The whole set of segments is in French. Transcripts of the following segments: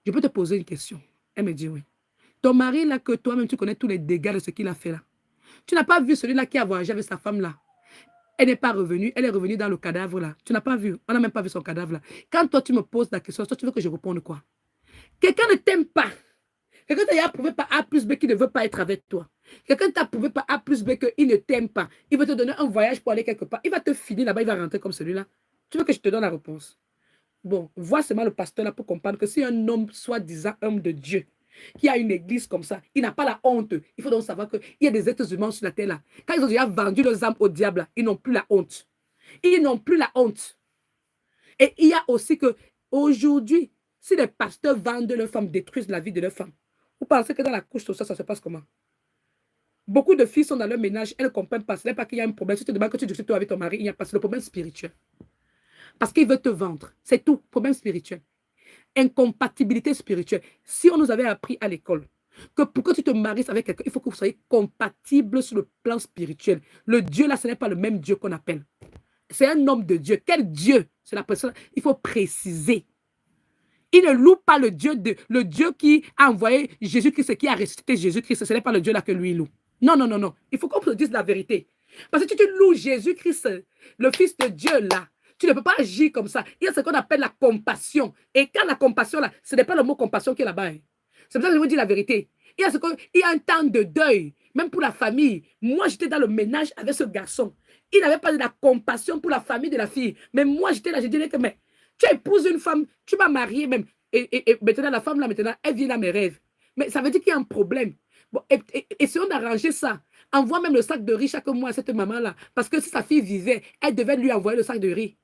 Je peux te poser une question. Elle me dit oui. Ton mari, là, que toi-même, tu connais tous les dégâts de ce qu'il a fait là. Tu n'as pas vu celui-là qui a voyagé avec sa femme là. Elle n'est pas revenue, elle est revenue dans le cadavre là. Tu n'as pas vu, on n'a même pas vu son cadavre là. Quand toi, tu me poses la question, toi, tu veux que je réponde quoi? Quelqu'un ne t'aime pas. Quelqu'un t'a approuvé par A plus B qui ne veut pas être avec toi. Quelqu'un t'a approuvé par A plus B qu'il ne t'aime pas. Il veut te donner un voyage pour aller quelque part. Il va te finir là-bas, il va rentrer comme celui-là. Tu veux que je te donne la réponse? Bon, vois seulement le pasteur là pour comprendre que si un homme, soi-disant homme de Dieu, qui a une église comme ça, il n'a pas la honte. Il faut donc savoir qu'il y a des êtres humains sur la terre là. Quand ils ont déjà vendu leurs âmes au diable, là, ils n'ont plus la honte. Ils n'ont plus la honte. Et il y a aussi que aujourd'hui, si les pasteurs vendent leurs femmes, détruisent la vie de leurs femmes, vous pensez que dans la couche sociale, ça se passe comment? Beaucoup de filles sont dans leur ménage, elles ne comprennent pas. Ce n'est pas qu'il y a un problème. Si tu te demandes que tu discutes toi avec ton mari, il n'y a pas. C'est le problème spirituel. Parce qu'il veut te vendre. C'est tout. Problème spirituel. Incompatibilité spirituelle. Si on nous avait appris à l'école que pour que tu te maries avec quelqu'un, il faut que vous soyez compatible sur le plan spirituel. Le Dieu là, ce n'est pas le même Dieu qu'on appelle. C'est un homme de Dieu. Quel Dieu? C'est la personne. Il faut préciser. Il ne loue pas le Dieu qui a envoyé Jésus-Christ, qui a ressuscité Jésus-Christ. Ce n'est pas le Dieu là que lui loue. Non, non, non, non. Il faut qu'on se dise la vérité. Parce que si tu loues Jésus-Christ, le Fils de Dieu là, tu ne peux pas agir comme ça. Il y a ce qu'on appelle la compassion. Et quand la compassion là, ce n'est pas le mot compassion qui est là-bas. Hein. C'est pour ça que je vous dis la vérité. Il y a un temps de deuil, même pour la famille. Moi, j'étais dans le ménage avec ce garçon. Il n'avait pas de la compassion pour la famille de la fille. Mais moi, j'étais là, je disais que, mais tu épouses une femme, tu m'as marié même. Et maintenant, la femme là, maintenant, elle vient dans mes rêves. Mais ça veut dire qu'il y a un problème. Bon, essayons d'arranger ça. Envoie même le sac de riz chaque mois à cette maman-là. Parce que si sa fille vivait, elle devait lui envoyer le sac de riz.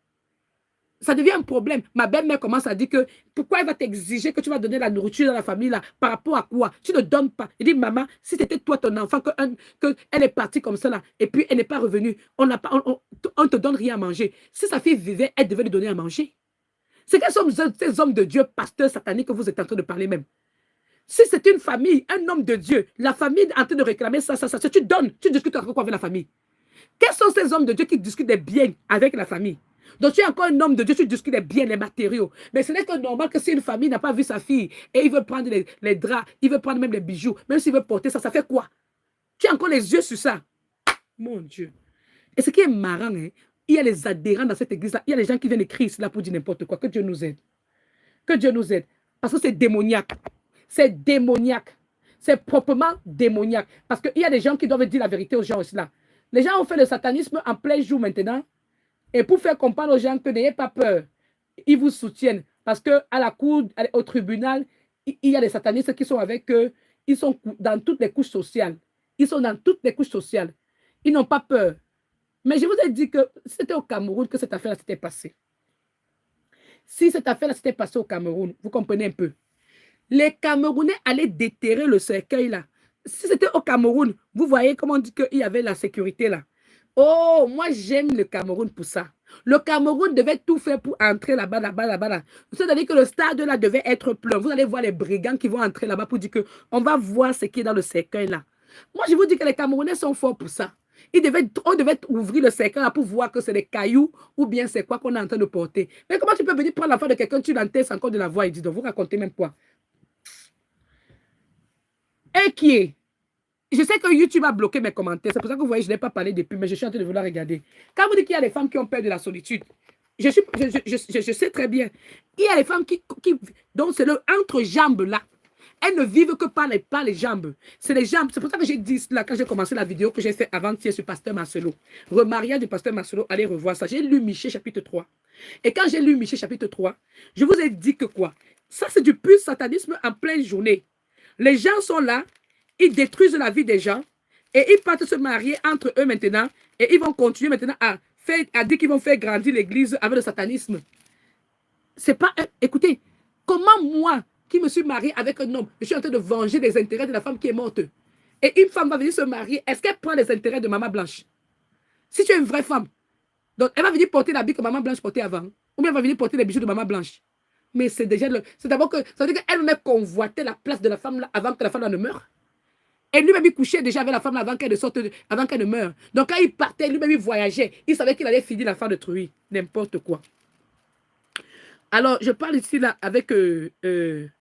Ça devient un problème. Ma belle-mère commence à dire que pourquoi elle va t'exiger que tu vas donner la nourriture dans la famille là? Par rapport à quoi? Tu ne donnes pas. Il dit, maman, si c'était toi, ton enfant, qu'elle est partie comme ça là, et puis elle n'est pas revenue, on ne te donne rien à manger. Si sa fille vivait, elle devait lui donner à manger. C'est quels sont ces hommes de Dieu, pasteurs sataniques que vous êtes en train de parler même? Si c'est une famille, un homme de Dieu, la famille est en train de réclamer ça, tu donnes, tu discutes avec quoi avec la famille? Quels sont ces hommes de Dieu qui discutent des biens avec la famille? Donc tu es encore un homme de Dieu, tu discutes des biens, les matériaux. Mais ce n'est que normal que si une famille n'a pas vu sa fille et il veut prendre les draps, il veut prendre même les bijoux, même s'il veut porter ça, ça fait quoi? Tu as encore les yeux sur ça. Mon Dieu. Et ce qui est marrant, hein, il y a les adhérents dans cette église-là, il y a les gens qui viennent écrire cela pour dire n'importe quoi. Que Dieu nous aide. Que Dieu nous aide. Parce que c'est démoniaque. C'est démoniaque. C'est proprement démoniaque. Parce qu'il y a des gens qui doivent dire la vérité aux gens aussi là. Les gens ont fait le satanisme en plein jour maintenant. Et pour faire comprendre aux gens que n'ayez pas peur, ils vous soutiennent. Parce qu'à la cour, au tribunal, il y a des satanistes qui sont avec eux. Ils sont dans toutes les couches sociales. Ils sont dans toutes les couches sociales. Ils n'ont pas peur. Mais je vous ai dit que c'était au Cameroun que cette affaire-là s'était passée. Si cette affaire-là s'était passée au Cameroun, vous comprenez un peu. Les Camerounais allaient déterrer le cercueil là. Si c'était au Cameroun, vous voyez comment on dit qu'il y avait la sécurité là. Oh, moi j'aime le Cameroun pour ça. Le Cameroun devait tout faire pour entrer là-bas, là-bas, là-bas. Là. C'est-à-dire que le stade là devait être plein. Vous allez voir les brigands qui vont entrer là-bas pour dire qu'on va voir ce qui est dans le cercueil là. Moi, je vous dis que les Camerounais sont forts pour ça. On devait ouvrir le cercueil là pour voir que c'est des cailloux ou bien c'est quoi qu'on est en train de porter. Mais comment tu peux venir prendre l'enfant de quelqu'un, tu l'entestes encore de la voix et dis, donc vous racontez même quoi? Et qui est? Je sais que YouTube a bloqué mes commentaires. C'est pour ça que vous voyez, je n'ai pas parlé depuis, mais je suis en train de vouloir regarder. Quand vous dites qu'il y a des femmes qui ont peur de la solitude, je sais très bien. Il y a des femmes donc c'est le entre-jambes là. Elles ne vivent que par les jambes. C'est les jambes. C'est pour ça que j'ai dit cela quand j'ai commencé la vidéo que j'ai fait avant-hier sur Pasteur Marcelo. Remariage du Pasteur Marcelo, allez revoir ça. J'ai lu Michée chapitre 3. Et quand j'ai lu Michée chapitre 3, je vous ai dit que quoi? Ça, c'est du pur satanisme en pleine journée. Les gens sont là, ils détruisent la vie des gens et ils partent se marier entre eux maintenant et ils vont continuer maintenant à dire qu'ils vont faire grandir l'église avec le satanisme. C'est pas... Écoutez, comment moi, qui me suis mariée avec un homme, je suis en train de venger les intérêts de la femme qui est morte. Et une femme va venir se marier, est-ce qu'elle prend les intérêts de Maman Blanche? Si tu es une vraie femme, donc elle va venir porter l'habit que Maman Blanche portait avant, ou bien elle va venir porter les bijoux de Maman Blanche. Mais c'est déjà... C'est d'abord que... Ça veut dire qu'elle-même convoitait la place de la femme là avant que la femme là ne meure. Et lui-même, il couchait déjà avec la femme là avant qu'elle ne meure. Donc quand il partait, lui-même, il voyageait. Il savait qu'il allait finir la fin de truie. N'importe quoi. Alors, je parle ici là avec